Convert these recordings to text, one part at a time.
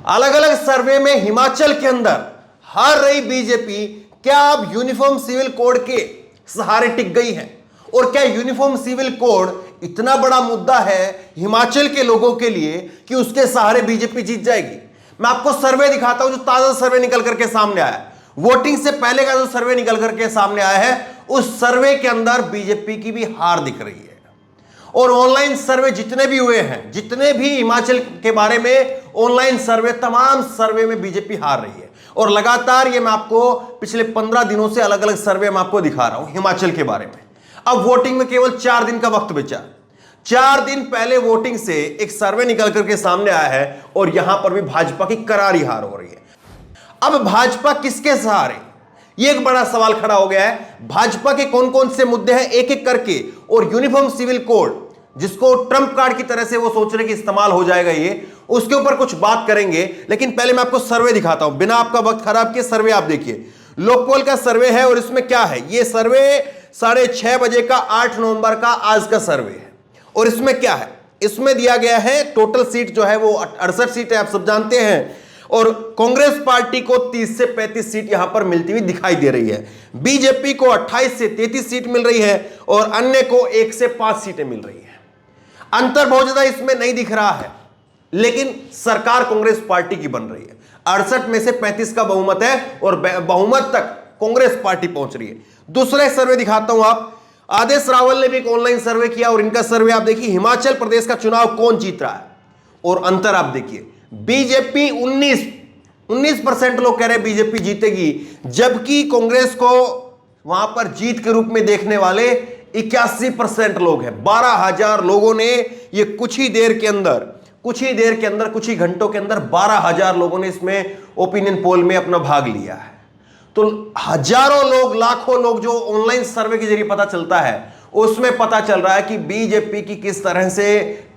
अलग अलग सर्वे में हिमाचल के अंदर हार रही बीजेपी क्या अब यूनिफॉर्म सिविल कोड के सहारे टिक गई है? और क्या यूनिफॉर्म सिविल कोड इतना बड़ा मुद्दा है हिमाचल के लोगों के लिए कि उसके सहारे बीजेपी जीत जाएगी? मैं आपको सर्वे दिखाता हूं, जो ताजा सर्वे निकल करके सामने आया है, वोटिंग से पहले का जो सर्वे निकल करके सामने आया है, उस सर्वे के अंदर बीजेपी की भी हार दिख रही है। और ऑनलाइन सर्वे जितने भी हुए हैं, जितने भी हिमाचल के बारे में ऑनलाइन सर्वे, तमाम सर्वे में बीजेपी हार रही है। और लगातार ये मैं आपको पिछले 15 दिनों से अलग अलग सर्वे मैं आपको दिखा रहा हूं हिमाचल के बारे में। अब वोटिंग में केवल 4 दिन का वक्त बचा। 4 दिन पहले वोटिंग से एक सर्वे निकल करके सामने आया है और यहां पर भी भाजपा की करारी हार हो रही है। अब भाजपा किसके सहारे, ये एक बड़ा सवाल खड़ा हो गया है। भाजपा के कौन कौन से मुद्दे हैं एक एक करके, और यूनिफॉर्म सिविल कोड जिसको ट्रंप कार्ड की तरह से वो सोच रहे कि इस्तेमाल हो जाएगा, ये उसके ऊपर कुछ बात करेंगे। लेकिन पहले मैं आपको सर्वे दिखाता हूं बिना आपका वक्त खराब किए। सर्वे आप देखिए, लोकपोल का सर्वे है और इसमें क्या है, ये सर्वे 6:30 बजे का 8 नवंबर का आज का सर्वे है। और इसमें क्या है, इसमें दिया गया है टोटल सीट जो है वो 68 सीट है, आप सब जानते हैं। और कांग्रेस पार्टी को 30 से 35 सीट यहां पर मिलती हुई दिखाई दे रही है। बीजेपी को 28 से 33 सीट मिल रही है और अन्य को 1 से 5 सीटें मिल रही है। अंतर बहुत ज्यादा इसमें नहीं दिख रहा है, लेकिन सरकार कांग्रेस पार्टी की बन रही है। 68 में से 35 का बहुमत है और बहुमत तक कांग्रेस पार्टी पहुंच रही है। दूसरा सर्वे दिखाता हूं, आप आदेश रावल ने भी एक ऑनलाइन सर्वे किया और इनका सर्वे आप देखिए, हिमाचल प्रदेश का चुनाव कौन जीत रहा है। और अंतर आप देखिए, बीजेपी 19% लोग कह रहे हैं बीजेपी जीतेगी, जबकि कांग्रेस को वहां पर जीत के रूप में देखने वाले 81% लोग हैं। 12,000 लोगों ने ये कुछ ही घंटों के अंदर 12,000 लोगों ने इसमें ओपिनियन पोल में अपना भाग लिया है। तो हजारों लोग, लाखों लोग जो ऑनलाइन सर्वे के जरिए पता चलता है, उसमें पता चल रहा है कि बीजेपी की किस तरह से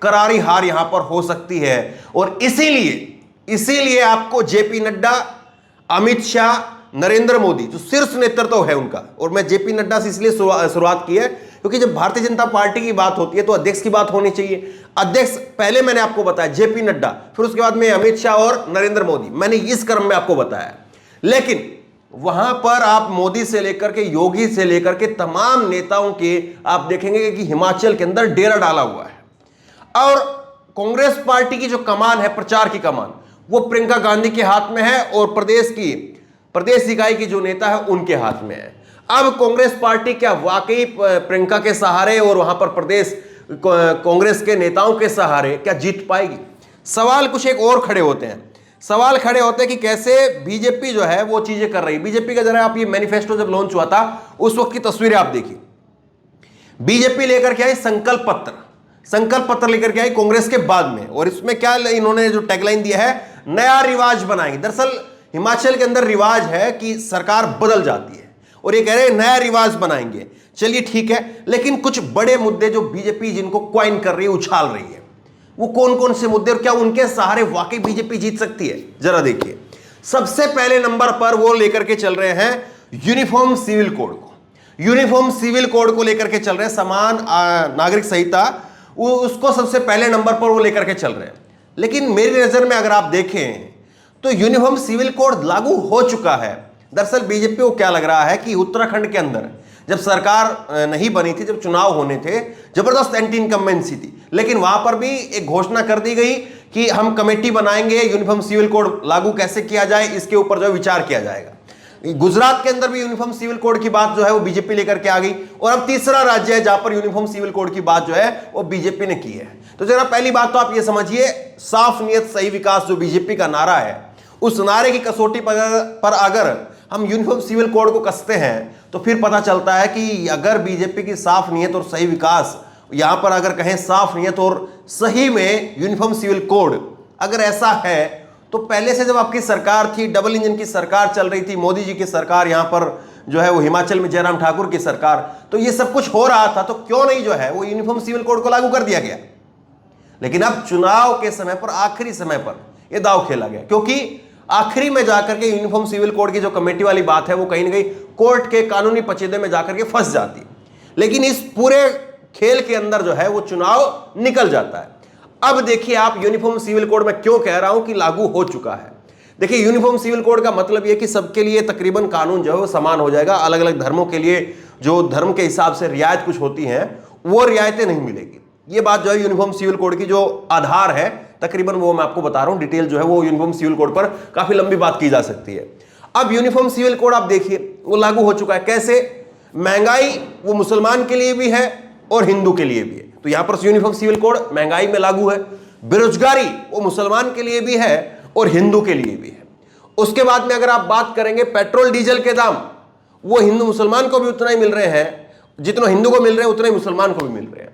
करारी हार यहां पर हो सकती है। और इसीलिए आपको जेपी नड्डा, अमित शाह, नरेंद्र मोदी जो शीर्ष नेतृत्व है उनका, और मैं जेपी नड्डा से इसलिए शुरुआत की है क्योंकि जब भारतीय जनता पार्टी की बात होती है तो अध्यक्ष की बात होनी चाहिए। अध्यक्ष पहले मैंने आपको बताया जेपी नड्डा, फिर उसके बाद में अमित शाह और नरेंद्र मोदी, मैंने इस क्रम में आपको बताया। लेकिन वहां पर आप मोदी से लेकर के योगी से लेकर के तमाम नेताओं के आप देखेंगे कि हिमाचल के अंदर डेरा डाला हुआ है। और कांग्रेस पार्टी की जो कमान है, प्रचार की कमान, वो प्रियंका गांधी के हाथ में है और प्रदेश इकाई की जो नेता है उनके हाथ में है। अब कांग्रेस पार्टी क्या वाकई प्रियंका के सहारे और वहां पर प्रदेश कांग्रेस के नेताओं के सहारे क्या जीत पाएगी? सवाल कुछ एक और खड़े होते हैं। सवाल खड़े होते हैं कि कैसे बीजेपी जो है वो चीजें कर रही है। बीजेपी का जरा आप ये मैनिफेस्टो जब लॉन्च हुआ था उस वक्त की तस्वीरें आप देखिए। बीजेपी लेकर के आई संकल्प पत्र लेकर के आई कांग्रेस के बाद में, और इसमें क्या इन्होंने जो टैगलाइन दिया है, नया रिवाज बनाएंगे। दरअसल हिमाचल के अंदर रिवाज है कि सरकार बदल जाती है और ये कह रहे हैं नया रिवाज बनाएंगे। चलिए ठीक है, लेकिन कुछ बड़े मुद्दे जो बीजेपी जिनको क्वाइन कर रही है, उछाल रही है, वो कौन कौन से मुद्दे और क्या उनके सहारे वाकई बीजेपी जीत सकती है? जरा देखिए। सबसे पहले नंबर पर वो लेकर के चल रहे हैं यूनिफॉर्म सिविल कोड को। यूनिफॉर्म सिविल कोड को लेकर के चल रहे हैं, समान नागरिक संहिता, उसको सबसे पहले नंबर पर वो लेकर के चल रहे हैं। लेकिन मेरी नजर में अगर आप देखें तो यूनिफॉर्म सिविल कोड लागू हो चुका है। दरअसल बीजेपी को क्या लग रहा है कि उत्तराखंड के अंदर जब सरकार नहीं बनी थी, जब चुनाव होने थे, जबरदस्त एंटी इनकम्बेंसी थी, लेकिन वहां पर भी एक घोषणा कर दी गई कि हम कमेटी बनाएंगे, यूनिफॉर्म सिविल कोड लागू कैसे किया जाए इसके ऊपर जो विचार किया जाएगा। गुजरात के अंदर भी यूनिफॉर्म सिविल कोड की बात जो है वो बीजेपी लेकर के आ गई, और अब तीसरा राज्य है जहां पर यूनिफॉर्म सिविल कोड की बात जो है वो बीजेपी ने की है। तो जरा पहली बात तो आप ये समझिए, साफ नियत सही विकास जो बीजेपी का नारा है, उस नारे की कसौटी पर अगर हम यूनिफॉर्म सिविल कोड को कसते हैं तो फिर पता चलता है कि अगर बीजेपी की साफ नियत और सही विकास, यहां पर अगर कहें साफ नियत और सही में यूनिफॉर्म सिविल कोड अगर ऐसा है, तो पहले से जब आपकी सरकार थी, डबल इंजन की सरकार चल रही थी, मोदी जी की सरकार, यहां पर जो है वो हिमाचल में जयराम ठाकुर की सरकार, तो ये सब कुछ हो रहा था, तो क्यों नहीं जो है वो यूनिफॉर्म सिविल कोड को लागू कर दिया गया? लेकिन अब चुनाव के समय पर, आखिरी समय पर यह दांव खेला गया, क्योंकि आखिरी में जाकर के यूनिफॉर्म सिविल कोड की जो कमेटी वाली बात है वो कहीं ना कहीं कोर्ट के कानूनी पचीदे में जाकर के फंस जाती है। लेकिन इस पूरे खेल के अंदर जो है वो चुनाव निकल जाता है। अब देखिए आप यूनिफॉर्म सिविल कोड में क्यों कह रहा हूं कि लागू हो चुका है। देखिए यूनिफॉर्म सिविल कोड का मतलब यह कि सबके लिए तकरीबन कानून जो है वो समान हो जाएगा। अलग अलग धर्मों के लिए जो धर्म के हिसाब से रियायत कुछ होती हैं वो रियायतें नहीं मिलेगी। ये बात जो है यूनिफॉर्म सिविल कोड की जो आधार है तकरीबन वो मैं आपको बता रहा हूं। डिटेल जो है वो यूनिफॉर्म सिविल कोड पर काफी लंबी बात की जा सकती है। अब यूनिफॉर्म सिविल कोड आप देखिए वो लागू हो चुका है। कैसे? महंगाई वो मुसलमान के लिए भी है और हिंदू के लिए भी है, तो यहां पर यूनिफॉर्म सिविल कोड महंगाई में लागू है। बेरोजगारी वो मुसलमान के लिए भी है और हिंदू के लिए भी है। उसके बाद में अगर आप बात करेंगे पेट्रोल डीजल के दाम, वो हिंदू मुसलमान को भी उतना ही मिल रहे हैं, जितना हिंदू को मिल रहे हैं उतना ही मुसलमान को भी मिल रहे हैं।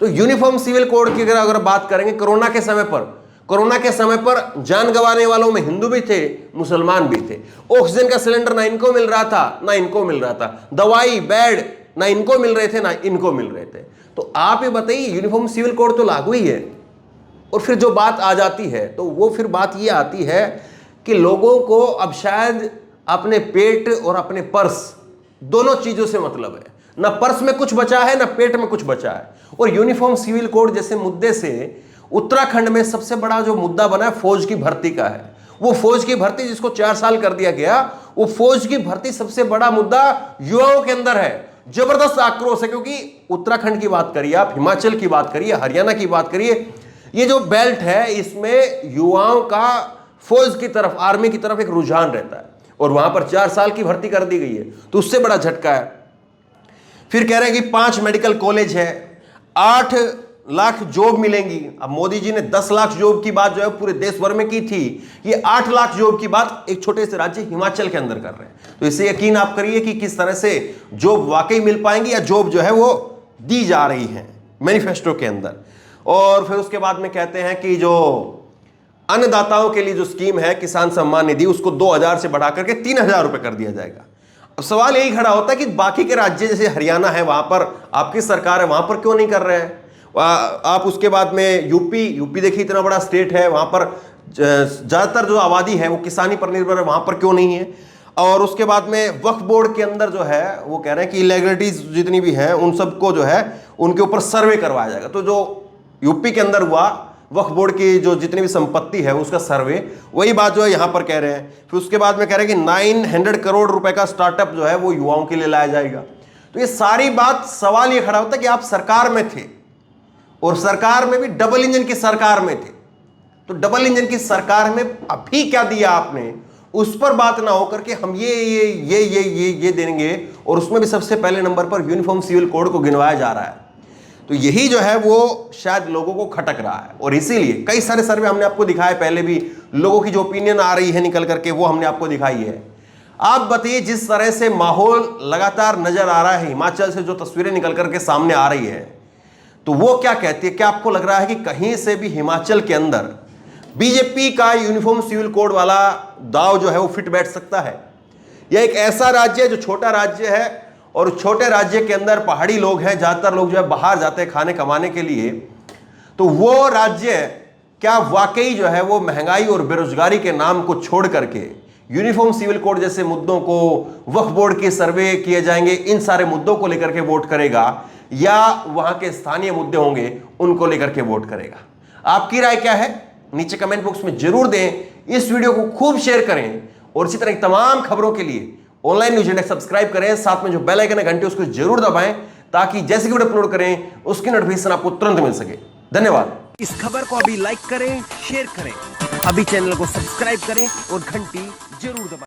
तो यूनिफॉर्म सिविल कोड की अगर बात करेंगे, कोरोना के समय पर जान गंवाने वालों में हिंदू भी थे, मुसलमान भी थे। ऑक्सीजन का सिलेंडर ना इनको मिल रहा था ना इनको मिल रहा था, दवाई बेड ना इनको मिल रहे थे ना इनको मिल रहे थे। तो आप ये बताइए यूनिफॉर्म सिविल कोड तो लागू ही है। और फिर जो बात आ जाती है तो वो फिर बात ये आती है कि लोगों को अब शायद अपने पेट और अपने पर्स दोनों चीजों से मतलब है। ना पर्स में कुछ बचा है ना पेट में कुछ बचा है। और यूनिफॉर्म सिविल कोड जैसे मुद्दे से उत्तराखंड में सबसे बड़ा जो मुद्दा बना है फौज की भर्ती का है। वो फौज की भर्ती जिसको 4 साल कर दिया गया, वो फौज की भर्ती सबसे बड़ा मुद्दा युवाओं के अंदर है। जबरदस्त आक्रोश है, क्योंकि उत्तराखंड की बात करिए आप, हिमाचल की बात करिए, हरियाणा की बात करिए, ये जो बेल्ट है इसमें युवाओं का फौज की तरफ, आर्मी की तरफ एक रुझान रहता है। और वहां पर 4 साल की भर्ती कर दी गई है, तो उससे बड़ा झटका है। फिर कह रहे हैं कि 5 मेडिकल कॉलेज है, 8 लाख जॉब मिलेंगी। अब मोदी जी ने 10 लाख जॉब की बात जो है पूरे देश भर में की थी, ये 8 लाख जॉब की बात एक छोटे से राज्य हिमाचल के अंदर कर रहे हैं। तो इससे यकीन आप करिए कि किस तरह से जॉब वाकई मिल पाएंगी या जॉब जो है वो दी जा रही है मैनिफेस्टो के अंदर। और फिर उसके बाद में कहते हैं कि जो अन्नदाताओं के लिए जो स्कीम है किसान सम्मान निधि, उसको 2000 से बढ़ा करके 3000 रुपए कर दिया जाएगा। अब सवाल यही खड़ा होता है कि बाकी के राज्य जैसे हरियाणा है, वहां पर आपकी सरकार है, वहां पर क्यों नहीं कर रहे हैं आप? उसके बाद में यूपी देखिए इतना बड़ा स्टेट है, वहां पर ज्यादातर जो आबादी है वो किसानी पर निर्भर है, वहां पर क्यों नहीं है? और उसके बाद में वक्फ बोर्ड के अंदर जो है वो कह रहे हैं कि इलेगलिटीज जितनी भी हैं उन सबको जो है उनके ऊपर सर्वे करवाया जाएगा। तो जो यूपी के अंदर हुआ वक्फ बोर्ड की जो जितनी भी संपत्ति है उसका सर्वे, वही बात जो है यहां पर कह रहे हैं। फिर उसके बाद में कह रहे हैं कि 900 करोड़ रुपए का स्टार्टअप जो है वो युवाओं के लिए लाया जाएगा। तो ये सारी बात, सवाल ये खड़ा होता है कि आप सरकार में थे और सरकार में भी डबल इंजन की सरकार में थे, तो डबल इंजन की सरकार में अभी क्या दिया आपने, उस पर बात ना होकर के हम ये देंगे, और उसमें भी सबसे पहले नंबर पर यूनिफॉर्म सिविल कोड को गिनवाया जा रहा है। तो यही जो है वो शायद लोगों को खटक रहा है। और इसीलिए कई सारे सर्वे हमने आपको दिखाए, पहले भी लोगों की जो ओपिनियन आ रही है निकल करके वो हमने आपको दिखाई है। आप बताइए जिस तरह से माहौल लगातार नजर आ रहा है, हिमाचल से जो तस्वीरें निकल करके सामने आ रही है, तो वो क्या कहती है? क्या आपको लग रहा है कि कहीं से भी हिमाचल के अंदर बीजेपी का यूनिफॉर्म सिविल कोड वाला दाव जो है वो फिट बैठ सकता है? यह एक ऐसा राज्य है जो छोटा राज्य है, और छोटे राज्य के अंदर पहाड़ी लोग हैं, ज्यादातर लोग जो है बाहर जाते हैं खाने कमाने के लिए। तो वो राज्य क्या वाकई जो है वो महंगाई और बेरोजगारी के नाम को छोड़ करके यूनिफॉर्म सिविल कोड जैसे मुद्दों को, वक्फ बोर्ड के सर्वे किए जाएंगे, इन सारे मुद्दों को लेकर के वोट करेगा, या वहां के स्थानीय मुद्दे होंगे उनको लेकर के वोट करेगा? आपकी राय क्या है नीचे कमेंट बॉक्स में जरूर दें। इस वीडियो को खूब शेयर करें और इसी तरह की तमाम खबरों के लिए ऑनलाइन न्यूज इंडेक्स सब्सक्राइब करें, साथ में जो बेल आइकन है घंटे उसको जरूर दबाएं, ताकि जैसे कि वीडियो अपलोड करें उसकी नोटिफिकेशन आपको तुरंत मिल सके। धन्यवाद। इस खबर को अभी लाइक करें, शेयर करें, अभी चैनल को सब्सक्राइब करें और घंटी जरूर दबाएं।